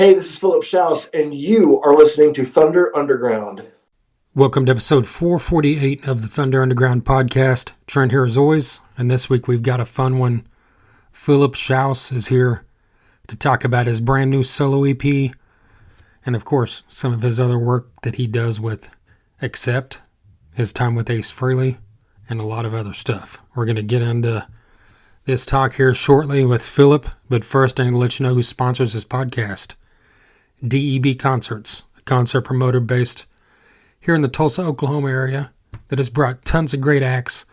Hey, this is Philip Shouse, and you are listening to Thunder Underground. Welcome to episode 448 of the Thunder Underground podcast. Trent here as always, and this week we've got a fun one. Philip Shouse is here to talk about his brand new solo EP, and of course, some of his other work that he does with Accept, his time with Ace Frehley, and a lot of other stuff. We're going to get into this talk here shortly with Philip, but first I'm going to let you know who sponsors this podcast. DEB Concerts, a concert promoter based here in the Tulsa, Oklahoma area that has brought tons of great acts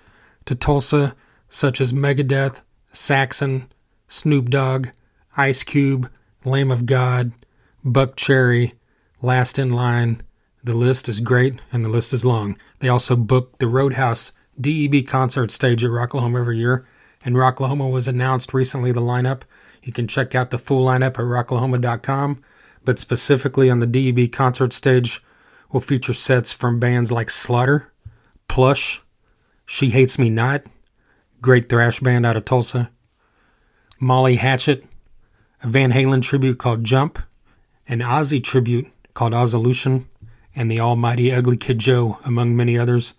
to Tulsa, such as Megadeth, Saxon, Snoop Dogg, Ice Cube, Lamb of God, Buck Cherry, Last in Line. The list is great and the list is long. They also book the Roadhouse DEB concert stage at Rocklahoma every year, and Rocklahoma was announced recently, the lineup. You can check out the full lineup at rocklahoma.com. But specifically on the DEB concert stage, will feature sets from bands like Slaughter, Plush, She Hates Me Not, great thrash band out of Tulsa, Molly Hatchet, a Van Halen tribute called Jump, an Ozzy tribute called Ozzolution, and the almighty Ugly Kid Joe, among many others.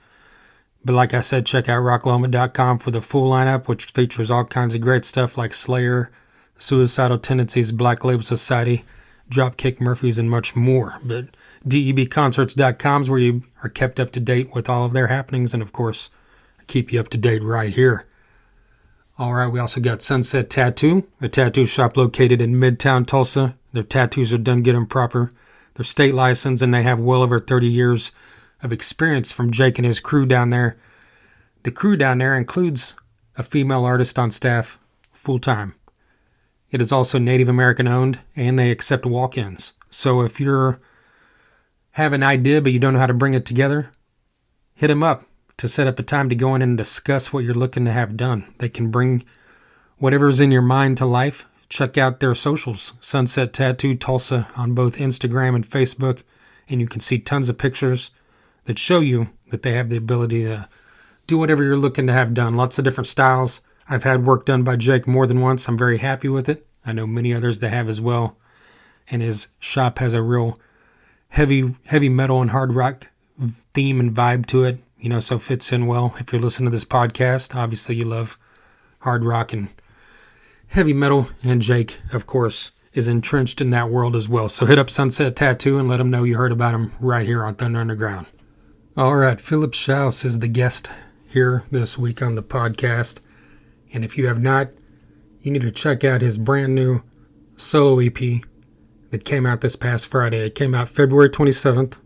But like I said, check out rocklahoma.com for the full lineup, which features all kinds of great stuff like Slayer, Suicidal Tendencies, Black Label Society, Dropkick Murphys, and much more. But debconcerts.com is where you are kept up to date with all of their happenings, and of course, I keep you up to date right here. Alright, we also got Sunset Tattoo, a tattoo shop located in Midtown Tulsa. Their tattoos are done good and proper. They're state licensed, and they have well over 30 years of experience from Jake and his crew down there. The crew down there includes a female artist on staff full-time. It is also Native American owned, and they accept walk-ins. So if you have an idea but you don't know how to bring it together, hit them up to set up a time to go in and discuss what you're looking to have done. They can bring whatever's in your mind to life. Check out their socials, Sunset Tattoo Tulsa, on both Instagram and Facebook, and you can see tons of pictures that show you that they have the ability to do whatever you're looking to have done. Lots of different styles. I've had work done by Jake more than once. I'm very happy with it. I know many others that have as well. And his shop has a real heavy metal and hard rock theme and vibe to it, so it fits in well. If you're listening to this podcast, obviously you love hard rock and heavy metal, and Jake, of course, is entrenched in that world as well. So hit up Sunset Tattoo and let them know you heard about him right here on Thunder Underground. All right, Philip Shouse is the guest here this week on the podcast. And if you have not, you need to check out his brand new solo EP that came out this past Friday. It came out February 27th.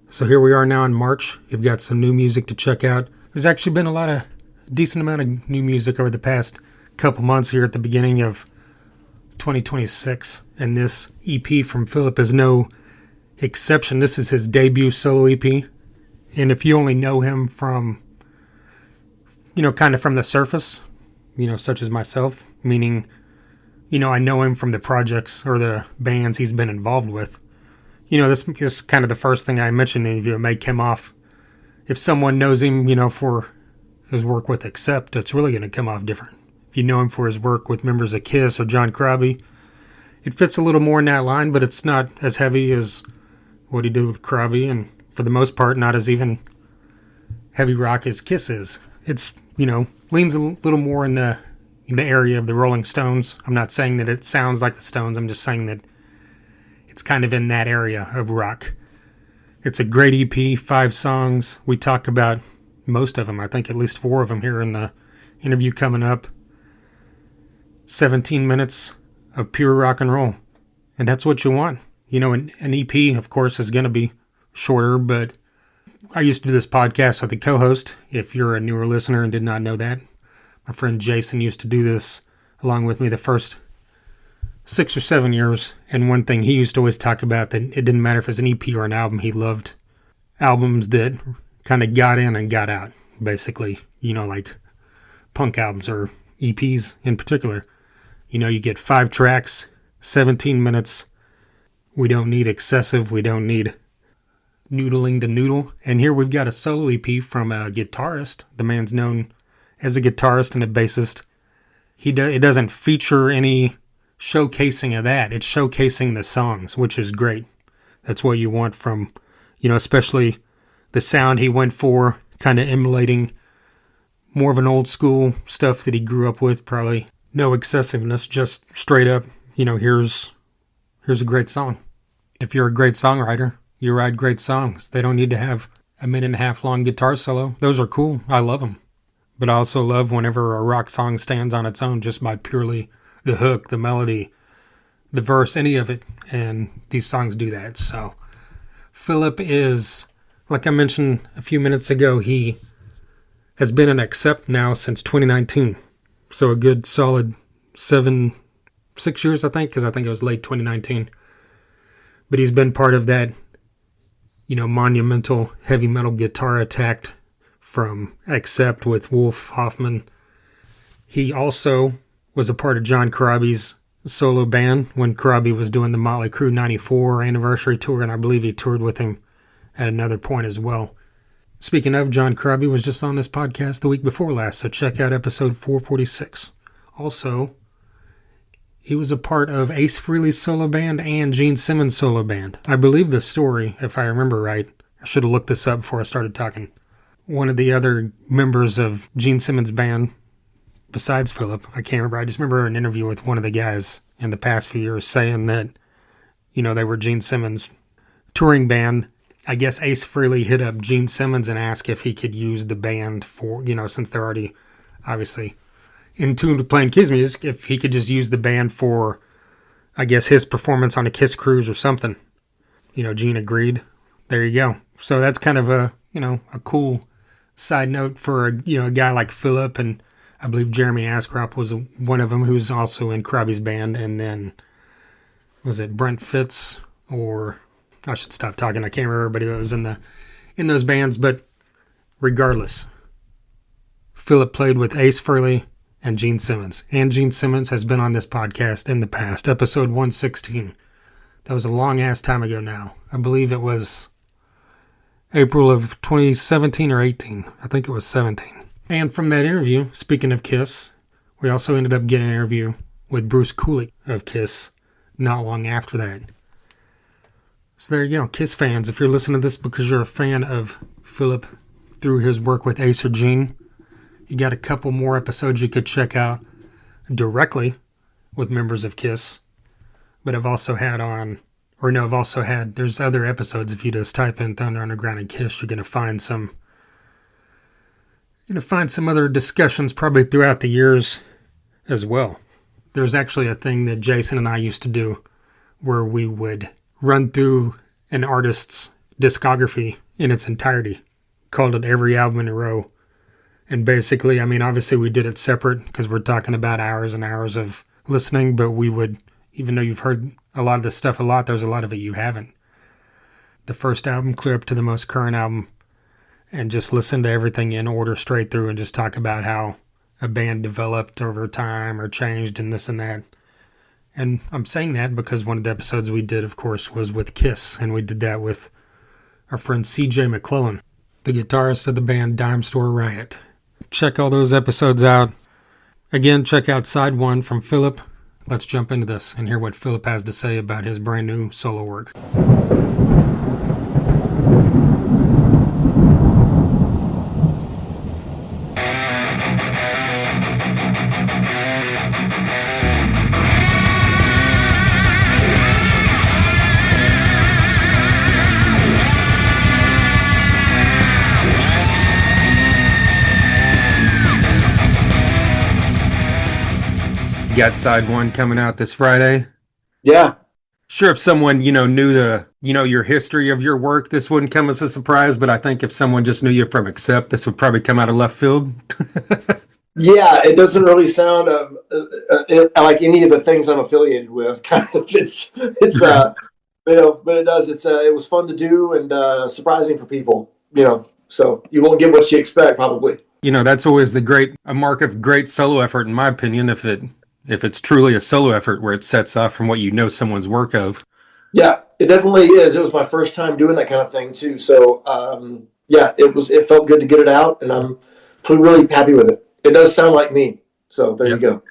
So here we are now in March. You've got some new music to check out. There's actually been a decent amount of new music over the past couple months here at the beginning of 2026. And this EP from Philip is no exception. This is his debut solo EP. And if you only know him from, kind of from the surface, such as myself, meaning, I know him from the projects or the bands he's been involved with. This is kind of the first thing I mentioned. If it may come off, if someone knows him, for his work with Accept, it's really going to come off different. If you know him for his work with members of Kiss or John Crosby, it fits a little more in that line, but it's not as heavy as what he did with Crosby, and for the most part, not as even heavy rock as Kiss is. It's, leans a little more in the area of the Rolling Stones. I'm not saying that it sounds like the Stones. I'm just saying that it's kind of in that area of rock. It's a great EP, 5 songs. We talk about most of them. I think at least 4 of them here in the interview coming up. 17 minutes of pure rock and roll. And that's what you want. An EP, of course, is going to be shorter, but I used to do this podcast with a co-host. If you're a newer listener and did not know that, my friend Jason used to do this along with me the first 6 or 7 years. And one thing he used to always talk about, that it didn't matter if it was an EP or an album. He loved albums that kind of got in and got out, basically. Like punk albums or EPs in particular. You get 5 tracks, 17 minutes. We don't need excessive. We don't need noodling to noodle. And here we've got a solo EP from a guitarist. The man's known as a guitarist and a bassist. It doesn't feature any showcasing of that. It's showcasing the songs, which is great. That's what you want from, especially the sound he went for, kind of emulating more of an old school stuff that he grew up with. Probably no excessiveness, just straight up, here's a great song. If you're a great songwriter, you write great songs. They don't need to have a 1.5-minute long guitar solo. Those are cool. I love them. But I also love whenever a rock song stands on its own just by purely the hook, the melody, the verse, any of it. And these songs do that. So Philip is, like I mentioned a few minutes ago, he has been an Accept now since 2019. So a good solid 6 years, I think, because I think it was late 2019. But he's been part of that, monumental heavy metal guitar attack from Accept with Wolf Hoffman. He also was a part of John Corabi's solo band when Corabi was doing the Motley Crue 94 anniversary tour, and I believe he toured with him at another point as well. Speaking of, John Corabi was just on this podcast the week before last, so check out episode 446. Also, he was a part of Ace Frehley's solo band and Gene Simmons' solo band. I believe the story, if I remember right. I should have looked this up before I started talking. One of the other members of Gene Simmons' band, besides Philip, I can't remember. I just remember an interview with one of the guys in the past few years saying that, they were Gene Simmons' touring band. I guess Ace Frehley hit up Gene Simmons and asked if he could use the band for, since they're already obviously in tune with playing Kiss music, if he could just use the band for, I guess, his performance on a Kiss cruise or something. Gene agreed. There you go. So that's kind of a cool side note for a guy like Philip, and I believe Jeremy Ascrop was one of them who's also in Corabi's band, and then was it Brent Fitz, or I should stop talking, I can't remember everybody that was in those bands, but regardless, Philip played with Ace Frehley and Gene Simmons. And Gene Simmons has been on this podcast in the past, episode 116. That was a long-ass time ago now. I believe it was April of 2017 or 18. I think it was 17. And from that interview, speaking of Kiss, we also ended up getting an interview with Bruce Kulick of Kiss not long after that. So there you go, Kiss fans. If you're listening to this because you're a fan of Philip through his work with Ace or Gene, you got a couple more episodes you could check out directly with members of Kiss. But I've also had there's other episodes. If you just type in Thunder Underground and Kiss, you're going to find some other discussions probably throughout the years as well. There's actually a thing that Jason and I used to do where we would run through an artist's discography in its entirety, called it Every Album in a Row. And basically, obviously we did it separate because we're talking about hours and hours of listening, but we would, even though you've heard a lot of this stuff a lot, there's a lot of it you haven't. The first album clear up to the most current album, and just listen to everything in order straight through and just talk about how a band developed over time or changed and this and that. And I'm saying that because one of the episodes we did, of course, was with Kiss, and we did that with our friend CJ McClellan, the guitarist of the band Dime Store Riot. Check all those episodes out. Again, check out side 1 from Philip. Let's jump into this and hear what Philip has to say about his brand new solo work. You got side 1 coming out this Friday. Yeah. Sure, if someone, knew your history of your work, this wouldn't come as a surprise, but I think if someone just knew you from Accept, this would probably come out of left field. Yeah, it doesn't really sound like any of the things I'm affiliated with. Kind of, it's but it does. It was fun to do and surprising for people, so you won't get what you expect probably. That's always a mark of great solo effort, in my opinion, if it's truly a solo effort where it sets off from what someone's work of. Yeah, it definitely is. It was my first time doing that kind of thing too. So it felt good to get it out, and I'm really happy with it. It does sound like me. So there you go.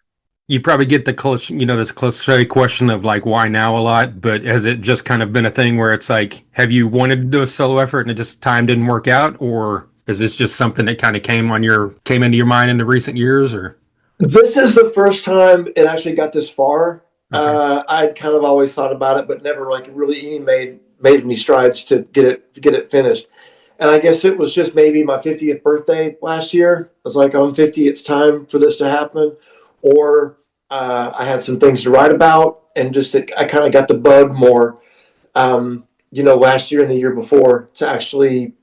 You probably get the close, this cliche question of like why now a lot, but has it just kind of been a thing where it's like, have you wanted to do a solo effort and it just time didn't work out, or is this just something that kind of came into your mind in the recent years, or This is the first time it actually got this far. okay, I'd kind of always thought about it, but never like really any made any strides to get it finished. And I guess it was just maybe my 50th birthday last year. I was like, I'm 50, it's time for this to happen. Or I had some things to write about, and I kind of got the bug more, last year and the year before to actually,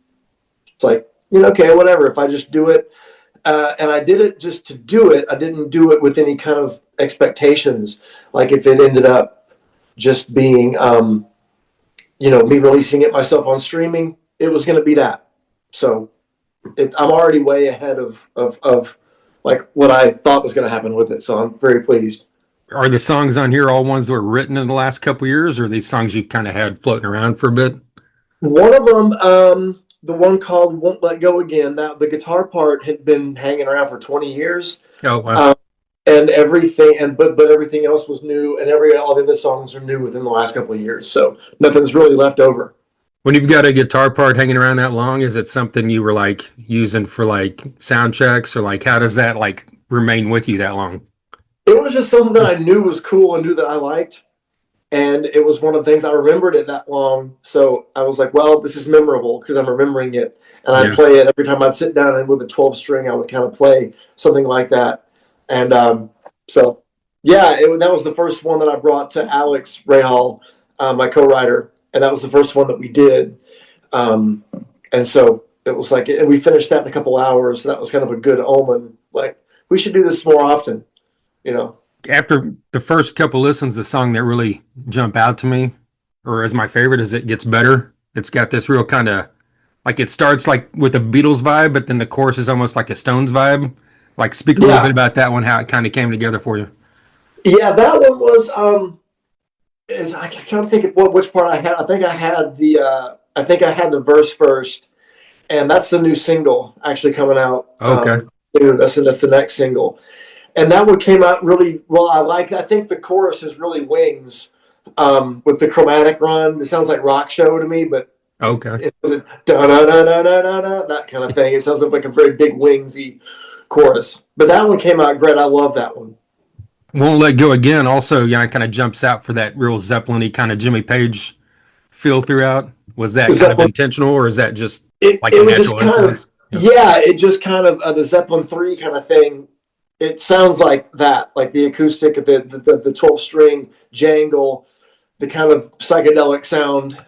it's like, okay, whatever. If I just do it, and I did it just to do it. I didn't do it with any kind of expectations. Like if it ended up just being, me releasing it myself on streaming, it was going to be that. So I'm already way ahead of like what I thought was going to happen with it. So I'm very pleased. are the songs on here all ones that were written in the last couple of years, or are these songs you kind of had floating around for a bit? One of them, the one called "Won't Let Go Again," that the guitar part had been hanging around for 20 years. Oh wow. And everything, but everything else was new, and all the other songs are new within the last couple of years. So nothing's really left over. When you've got a guitar part hanging around that long, is it something you were like using for like sound checks, or like how does that like remain with you that long? It was just something that I knew was cool and knew that I liked, and it was one of the things I remembered it that long. So I was like, well, this is memorable because I'm remembering it, and I Yeah. play it every time I'd sit down and with a 12 string, I would kind of play something like that. And so, yeah, that was the first one that I brought to Alex Rahal, my co-writer, and that was the first one that we did. Um, and so it was like, and we finished that in a couple hours. So that was kind of a good omen. Like we should do this more often, you know. After the first couple listens, the song that really jump out to me, or as my favorite, is "It Gets Better." It's got this real kind of like it starts like with a Beatles vibe, but then the chorus is almost like a Stones vibe. Like, speak a little bit Yeah, about that one, how it kind of came together for you. yeah, that one was. I'm trying to think of which part I had. I think I had the verse first, and that's the new single actually coming out. Okay. Soon. That's the next single, and that one came out really well. I think the chorus is really wings, with the chromatic run. It sounds like rock show to me, but Okay. it's da da da da da da that kind of thing. It sounds like a very big wingsy chorus. But that one came out great. I love that one. Won't Let Go Again also, yeah, kind of jumps out for that real Zeppelin-y kind of Jimmy Page feel throughout. Was that kind of Zeppelin. intentional, or is that just like a It was just natural kind of, influence? Yeah. yeah, it just kind of the Zeppelin 3 kind of thing. It sounds like that, like the acoustic of the 12 string jangle, the kind of psychedelic sound,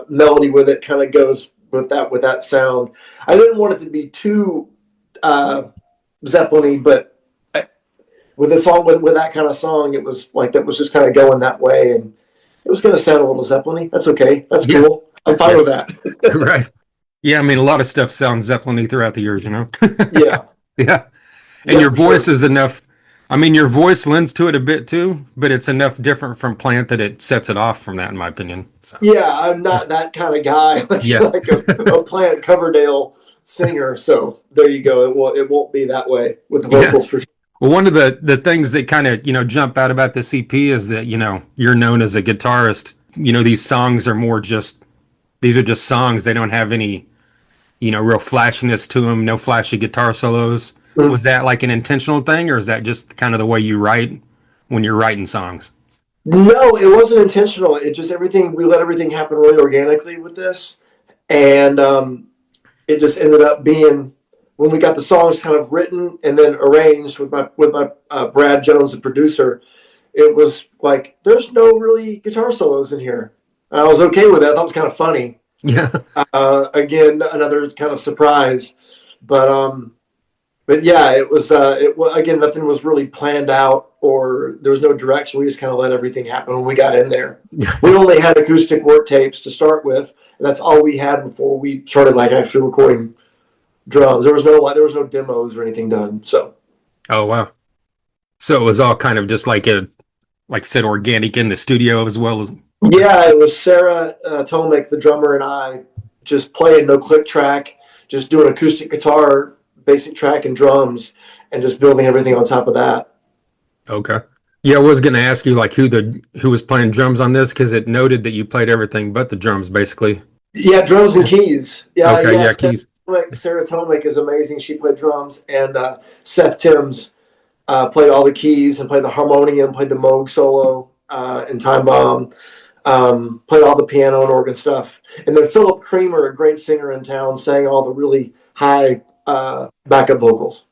melody with it kind of goes with that sound. I didn't want it to be too uh, Zeppelin-y, but with a song with that kind of song, it was like that was just kind of going that way, and it was going to sound a little Zeppelin-y. That's okay. That's Yeah. cool. I'm fine with that. Right. Yeah, I mean, a lot of stuff sounds Zeppelin-y throughout the years, you know? Yeah, Yeah. And yeah, your for sure. voice is enough. I mean, your voice lends to it a bit too, but it's enough different from Plant that it sets it off from that, in my opinion. So, Yeah, I'm not that kind of guy, yeah. like a Plant Coverdale singer. So there you go. It won't be that way with the Yeah. vocals for sure. Well, one of the things that kind of, jump out about the CP is that, you're known as a guitarist. These songs are more just, these are just songs. They don't have any, real flashiness to them, no flashy guitar solos. Mhm. Was that like an intentional thing, or is that just kind of the way you write when you're writing songs? No, it wasn't intentional. It just we let everything happen really organically with this, and it just ended up being when we got the songs kind of written and then arranged with my Brad Jones, the producer. It was like there's no really guitar solos in here, and I was okay with that. That was kind of funny. Yeah. Again, another kind of surprise, but yeah, again, nothing was really planned out or there was no direction. We just kind of let everything happen when we got in there. We only had acoustic work tapes to start with, and that's all we had before we started like actually recording drums. There was no demos or anything done. So Oh, wow. So it was all kind of just like I said, organic in the studio as well as. yeah, it was Sarah Tomek, the drummer, and I just playing no click track, just doing acoustic guitar, basic track, and drums, and just building everything on top of that. Okay. Yeah, I was going to ask you like who was playing drums on this because it noted that you played everything but the drums, basically. Yeah, drums and keys. Yeah, Okay, yeah. yeah, keys. Sarah Tomic is amazing. She played drums, and Seth Timms played all the keys and played the harmonium, played the Moog solo in Time Bomb, played all the piano and organ stuff. And then Philip Creamer, a great singer in town, sang all the really high backup vocals.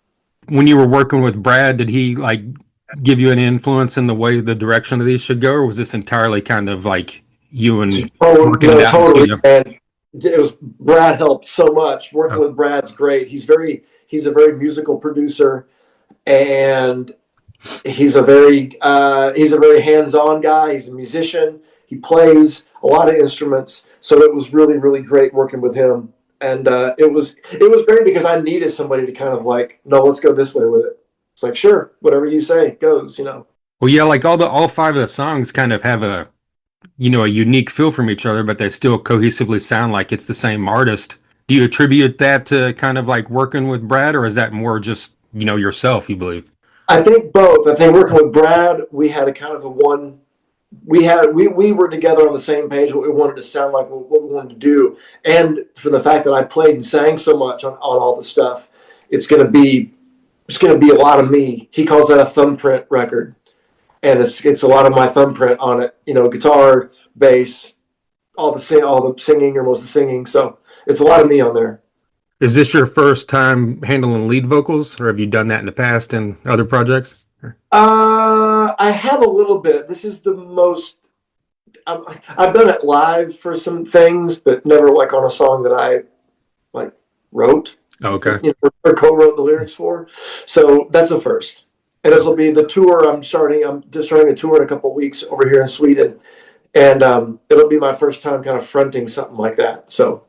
When you were working with Brad, did he like give you an influence in the way the direction of these should go, or was this entirely kind of like you and Oh working no, it out in the totally. studio? And it was Brad helped so much. Working Oh, with Brad's great. He's a very musical producer, and he's a very hands-on guy. He's a musician. He plays a lot of instruments, so it was really really great working with him. And it was great because I needed somebody to kind of like, no, let's go this way with it. It's like, sure, whatever you say goes. well, yeah, like all five of the songs kind of have a unique feel from each other, but they still cohesively sound like it's the same artist. Do you attribute that to kind of like working with Brad, or is that more just yourself? You believe? I think both. I think working with Brad, we had a kind of a one. We were together on the same page. What we wanted to sound like, what we wanted to do, and for the fact that I played and sang so much on all the stuff, it's gonna be a lot of me. He calls that a thumbprint record, and it's a lot of my thumbprint on it. Guitar, bass, all the singing or most of the singing. So it's a lot of me on there. Is this your first time handling lead vocals, or have you done that in the past in other projects? I have a little bit. This is the most. I've done it live for some things, but never like on a song that I like wrote, Okay. or co-wrote the lyrics for. So that's the first, and this will be the tour. I'm just starting a tour in a couple of weeks over here in Sweden, and it'll be my first time kind of fronting something like that. So.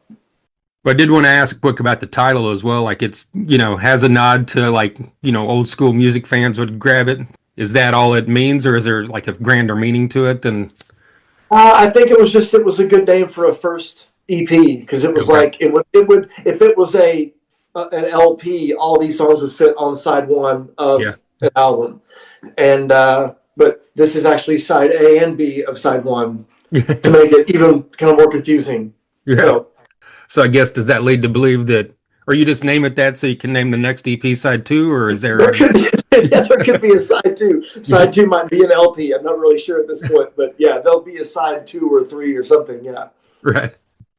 But I did want to ask Book about the title as well. Like it's, has a nod to like, old school music fans would grab it. Is that all it means, or is there like a grander meaning to it than? I think it was a good name for a first EP because it was Okay. like it would if it was an LP, all these songs would fit on side one of Yeah. an album, and but this is actually side A and B of side one to make it even kind of more confusing. Yeah. So I guess does that lead to believe that, or you just name it that so you can name the next EP side two, or is there? There could be a side two. Side two might be an LP. I'm not really sure at this point, but yeah, there'll be a side 2 or 3 or something. Yeah. Right.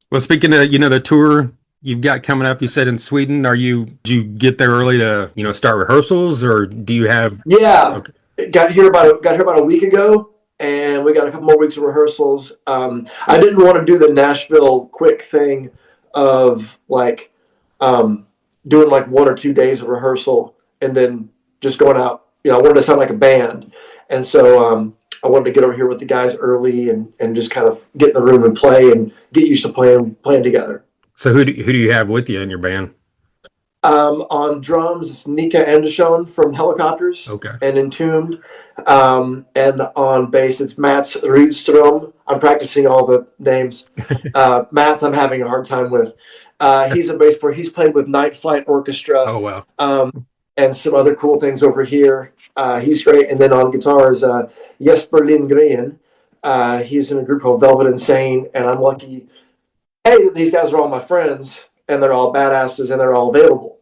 Well, speaking of the tour you've got coming up, you said in Sweden. Did you get there early to start rehearsals, or do you have? Yeah. Okay. Got here about a week ago, and we got a couple more weeks of rehearsals. I didn't want to do the Nashville quick thing of like doing like 1 or 2 days of rehearsal and then just going out. I wanted to sound like a band, and so I wanted to get over here with the guys early and just kind of get in the room and play and get used to playing together. So who do you have with you in your band? On drums, it's Nika Andersson from Helicopters Okay. and Entombed. And on bass, it's Mats Rydström. I'm practicing all the names. Mats, I'm having a hard time with. He's a bass player. He's played with Night Flight Orchestra. Oh wow. And some other cool things over here. He's great. And then on guitars, Jesper Lindgren. He's in a group called Velvet Insane, and I'm lucky. Hey, these guys are all my friends, and they're all badasses, and they're all available.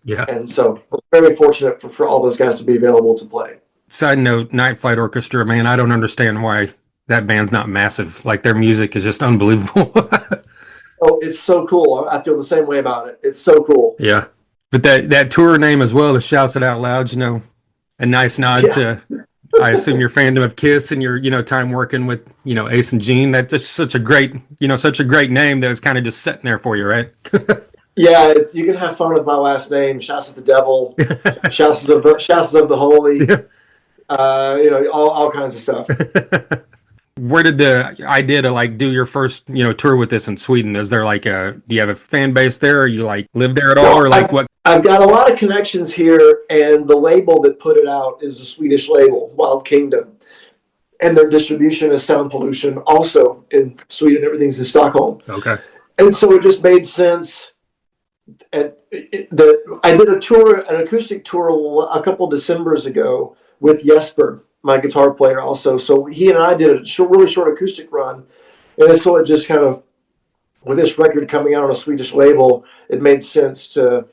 Yeah. And so I'm very fortunate for all those guys to be available to play. Side note, Night Flight Orchestra, man, I don't understand why that band's not massive. Like their music is just unbelievable. Oh, it's so cool. I feel the same way about it. It's so cool. Yeah. But that tour name as well, the Shouts It Out Loud, a nice nod to, I assume, your fandom of Kiss and your, time working with, Ace and Gene. That's just such a great name that was kind of just sitting there for you, right? Yeah, you can have fun with my last name, Shouse at the Devil, Shouses of the Holy, all kinds of stuff. Where did the idea to like do your first, tour with this in Sweden? Is there like do you have a fan base there? Or you like live there at all, or like what? I've got a lot of connections here, and the label that put it out is a Swedish label, Wild Kingdom, and their distribution is Sound Pollution, also in Sweden. Everything's in Stockholm. Okay. And so it just made sense. I did an acoustic tour a couple Decembers ago with Jesper, my guitar player, also. So he and I did a really short acoustic run, and so it just kind of, with this record coming out on a Swedish label, it made sense to,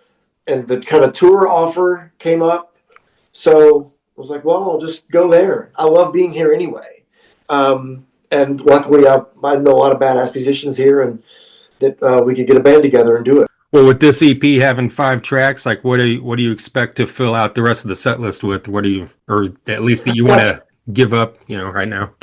and the kind of tour offer came up. So I was like, well, I'll just go there. I love being here anyway. And luckily, I know a lot of badass musicians here, and that we could get a band together and do it. Well, with this EP having 5 tracks, like what do you expect to fill out the rest of the set list with? What do you, or at least that you want to give up, right now?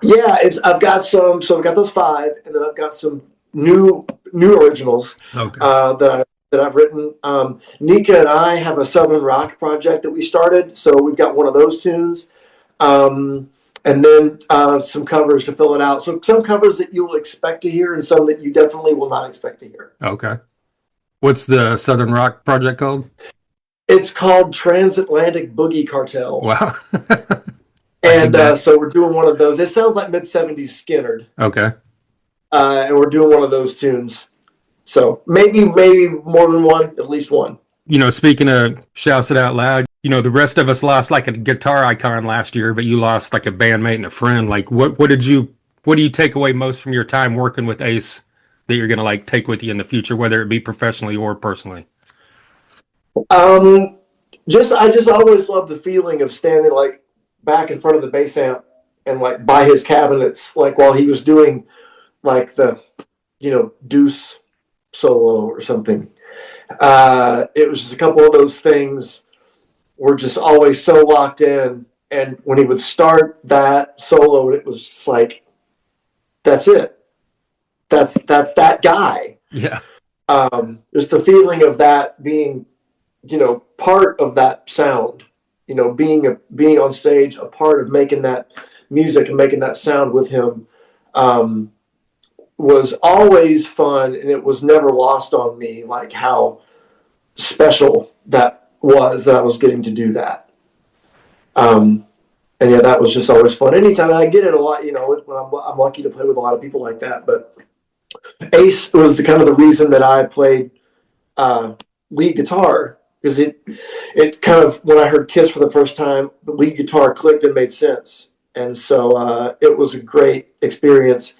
Yeah, I've got some. So I've got those 5, and then I've got some new originals that I've written. Nika and I have a Southern rock project that we started, so we've got one of those tunes, and then some covers to fill it out. So some covers that you will expect to hear, and some that you definitely will not expect to hear. Okay. What's the Southern rock project called? It's called Transatlantic Boogie Cartel. Wow. And so we're doing one of those. It sounds like mid-70s Skynyrd. Okay. And we're doing one of those tunes. So maybe more than one, at least one. Speaking of Shouse It Out Loud, the rest of us lost like a guitar icon last year, but you lost like a bandmate and a friend. Like what do you take away most from your time working with Ace that you're going to like take with you in the future, whether it be professionally or personally? I just always love the feeling of standing like back in front of the bass amp and like by his cabinets, like while he was doing like the, deuce solo or something. It was just a couple of those things were just always so locked in. And when he would start that solo, it was just like, that's it. That's that guy. Yeah. Just the feeling of that being, part of that sound, being on stage, a part of making that music and making that sound with him, was always fun, and it was never lost on me, like how special that was that I was getting to do that. And yeah, that was just always fun. Anytime I get it a lot, when I'm lucky to play with a lot of people like that. But Ace was the reason that I played lead guitar, because it kind of, when I heard Kiss for the first time, the lead guitar clicked and made sense. And so it was a great experience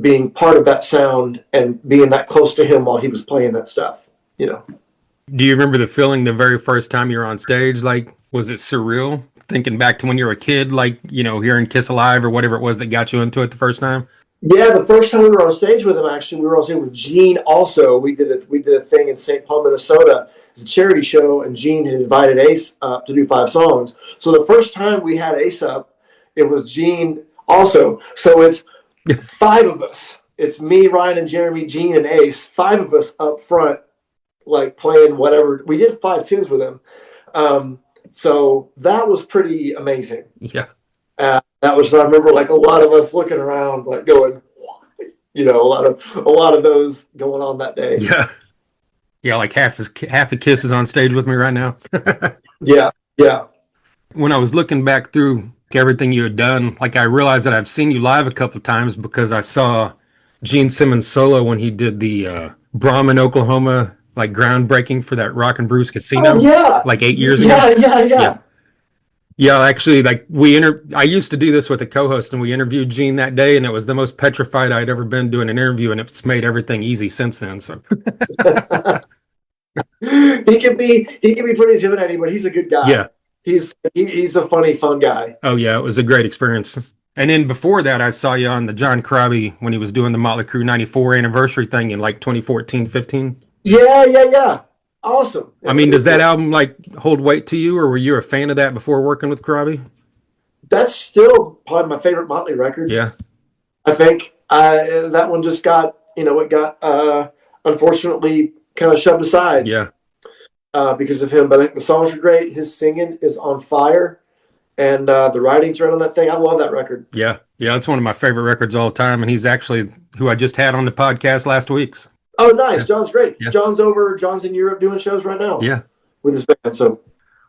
being part of that sound and being that close to him while he was playing that stuff, Do you remember the feeling the very first time you were on stage? Like, was it surreal? Thinking back to when you were a kid, like, hearing Kiss Alive or whatever it was that got you into it the first time? Yeah, the first time we were on stage with him, actually, we were on stage with Gene also. We did a thing in St. Paul, Minnesota. It was a charity show, and Gene had invited Ace up to do 5 songs. So the first time we had Ace up, it was Gene also. So it's 5 of us. It's me, Ryan, and Jeremy, Gene, and Ace. 5 of us up front, like playing whatever. We did 5 tunes with him. So that was pretty amazing. Yeah. That was, I remember like a lot of us looking around, like going, a lot of those going on that day. Yeah. Yeah, like half of Kiss is on stage with me right now. Yeah. When I was looking back through everything you had done, like I realized that I've seen you live a couple of times because I saw Gene Simmons solo when he did the Brahman, Oklahoma, like groundbreaking for that Rock and Brews Casino. Oh, yeah. Like 8 years ago. Yeah. Yeah, actually, like I used to do this with a co-host, and we interviewed Gene that day, and it was the most petrified I'd ever been doing an interview, and it's made everything easy since then. So he can be pretty intimidating, but he's a good guy. Yeah, he's a funny, fun guy. Oh yeah, it was a great experience. And then before that, I saw you on the John Crabbe when he was doing the Motley Crue '94 anniversary thing in like 2014, 15. Yeah. Awesome. I mean, does that album like hold weight to you, or were you a fan of that before working with Crabbe? That's still probably my favorite Motley record. Yeah, I think that one just got, it got unfortunately kind of shoved aside. Yeah, because of him. But I think the songs are great. His singing is on fire, and the writing's right on that thing. I love that record. Yeah, it's one of my favorite records all the time, and he's actually who I just had on the podcast last week. Oh, nice. Yeah. John's great. Yeah. John's in Europe doing shows right now. Yeah. With his band. So,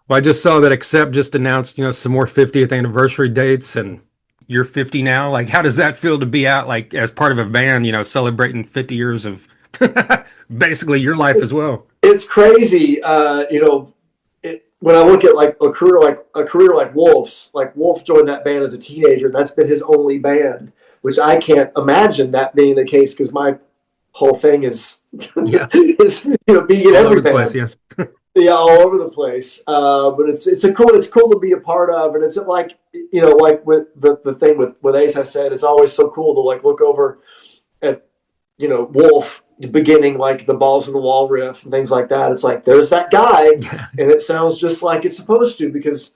well, I just saw that Accept just announced, some more 50th anniversary dates, and you're 50 now. Like, how does that feel to be out, like, as part of a band, celebrating 50 years of basically your life as well? It's crazy. when I look at like a career like Wolf's, like Wolf joined that band as a teenager. That's been his only band, which I can't imagine that being the case because my whole thing is Yeah. is being in All every over the band. place, yeah. Yeah, all over the place. But it's cool to be a part of, and it's like like with the thing with Ace, I said it's always so cool to like look over at Wolf beginning like the balls in the wall riff and things like that. It's like there's that guy, Yeah. and it sounds just like it's supposed to because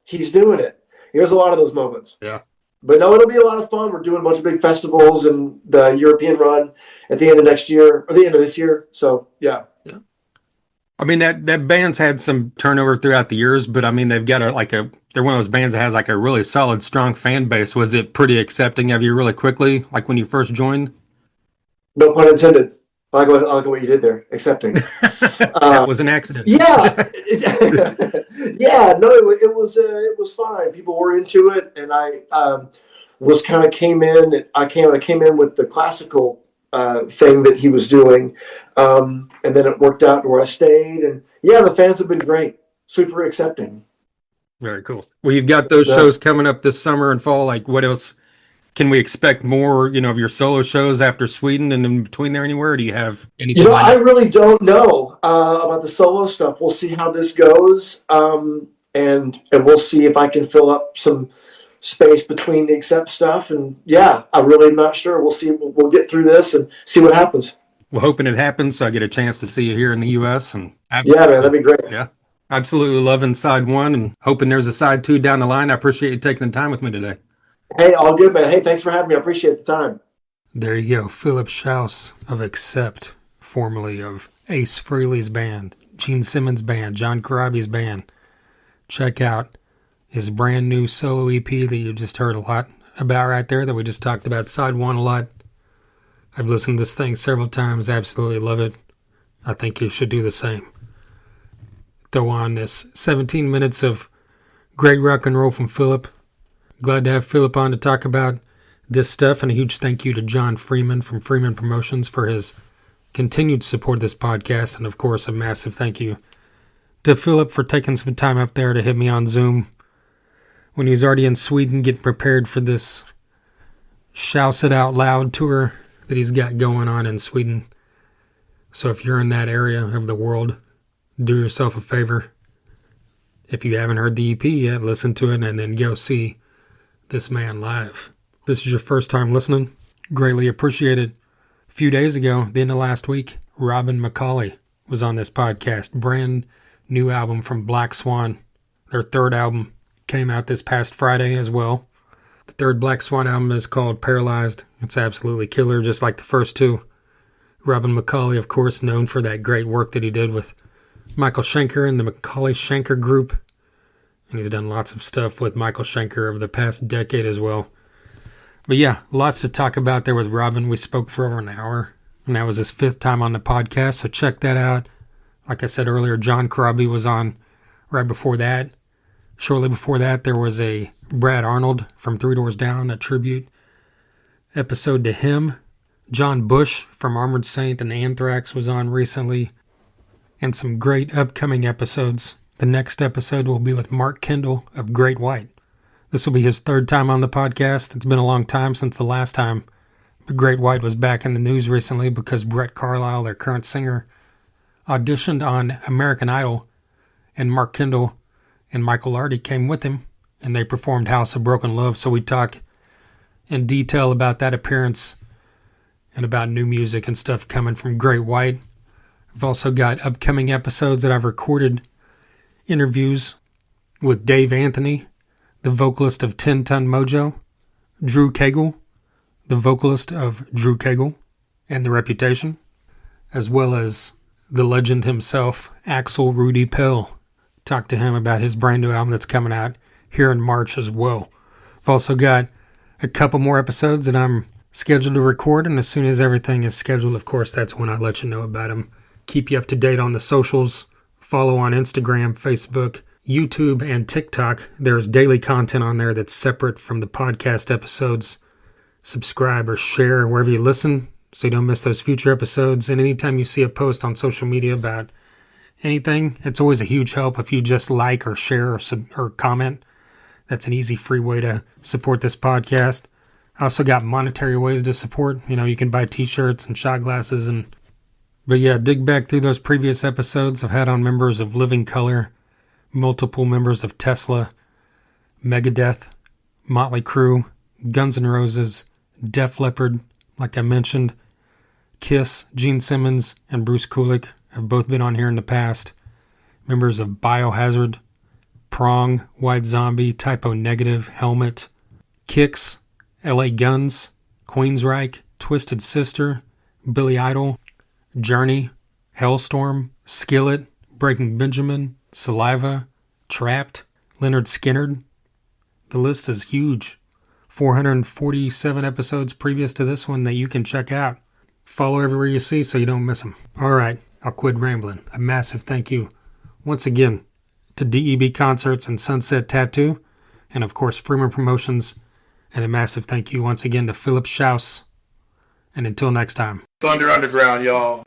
he's doing it. There's a lot of those moments. Yeah. But no, it'll be a lot of fun. We're doing a bunch of big festivals and the European run at the end of next year or the end of this year. So yeah. Yeah. I mean that band's had some turnover throughout the years, but I mean they've got they're one of those bands that has like a really solid, strong fan base. Was it pretty accepting of you really quickly, like when you first joined? No pun intended. I like what you did there, accepting. That was an accident. Yeah, yeah. No, it was fine. People were into it, and I was kind of came in. I came in with the classical thing that he was doing, and then it worked out to where I stayed. And yeah, the fans have been great, super accepting. Very cool. Well, you've got those shows coming up this summer and fall. Like, what else can we expect more? Of your solo shows after Sweden and in between there anywhere? Or do you have anything? I really don't know about the solo stuff. We'll see how this goes, and we'll see if I can fill up some space between the accept stuff. And yeah, I really am not sure. We'll see. We'll get through this and see what happens. We're hoping it happens so I get a chance to see you here in the U.S. And yeah, man, that'd be great. Yeah, absolutely loving side one and hoping there's a side two down the line. I appreciate you taking the time with me today. Hey, all good, man. Hey, thanks for having me. I appreciate the time. There you go. Philip Shouse of Accept, formerly of Ace Frehley's band, Gene Simmons' band, John Corabi's band. Check out his brand new solo EP that you just heard a lot about right there, that we just talked about, side one, a lot. I've listened to this thing several times. Absolutely love it. I think you should do the same. Throw on this 17 minutes of great rock and roll from Philip. Glad to have Philip on to talk about this stuff, and a huge thank you to John Freeman from Freeman Promotions for his continued support of this podcast, and of course a massive thank you to Philip for taking some time up there to hit me on Zoom when he was already in Sweden getting prepared for this Shouse It Out Loud tour that he's got going on in Sweden. So if you're in that area of the world, do yourself a favor. If you haven't heard the EP yet, listen to it and then go see this man live. This is your first time listening, greatly appreciated. A few days ago, the end of last week, Robin McCauley was on this podcast. Brand new album from Black Swan. Their third album came out this past Friday as well. The third Black Swan album is called Paralyzed. It's absolutely killer, just like the first two. Robin McCauley, of course, known for that great work that he did with Michael Schenker and the McCauley Schenker Group. And he's done lots of stuff with Michael Schenker over the past decade as well. But yeah, lots to talk about there with Robin. We spoke for over an hour, and that was his 5th time on the podcast, so check that out. Like I said earlier, John Corabi was on right before that. Shortly before that, there was a Brad Arnold from Three Doors Down, a tribute episode to him. John Bush from Armored Saint and Anthrax was on recently. And some great upcoming episodes. The next episode will be with Mark Kendall of Great White. This will be his 3rd time on the podcast. It's been a long time since the last time. But Great White was back in the news recently because Brett Carlisle, their current singer, auditioned on American Idol, and Mark Kendall and Michael Lardy came with him, and they performed House of Broken Love. So we talk in detail about that appearance and about new music and stuff coming from Great White. I've also got upcoming episodes that I've recorded, interviews with Dave Anthony, the vocalist of 10 Ton Mojo, Drew Cagle, the vocalist of Drew Cagle and The Reputation, as well as the legend himself, Axel Rudy Pell. Talk to him about his brand new album that's coming out here in March as well. I've also got a couple more episodes that I'm scheduled to record, and as soon as everything is scheduled, of course, that's when I let you know about them. Keep you up to date on the socials. Follow on Instagram, Facebook, YouTube, and TikTok. There's daily content on there that's separate from the podcast episodes. Subscribe or share wherever you listen so you don't miss those future episodes. And anytime you see a post on social media about anything, it's always a huge help if you just like or share or comment. That's an easy, free way to support this podcast. I also got monetary ways to support. You can buy t-shirts and shot glasses. But yeah, dig back through those previous episodes. I've had on members of Living Colour, multiple members of Tesla, Megadeth, Motley Crue, Guns N' Roses, Def Leppard, like I mentioned, Kiss, Gene Simmons, and Bruce Kulick have both been on here in the past. Members of Biohazard, Prong, White Zombie, Typo Negative, Helmet, Kix, LA Guns, Queensryche, Twisted Sister, Billy Idol, Journey, Hellstorm, Skillet, Breaking Benjamin, Saliva, Trapped, Leonard Skinner. The list is huge. 447 episodes previous to this one that you can check out. Follow everywhere you see so you don't miss them. All right, I'll quit rambling. A massive thank you once again to DEB Concerts and Sunset Tattoo, and of course Freeman Promotions, and a massive thank you once again to Philip Shouse. And until next time. Thunder Underground, y'all.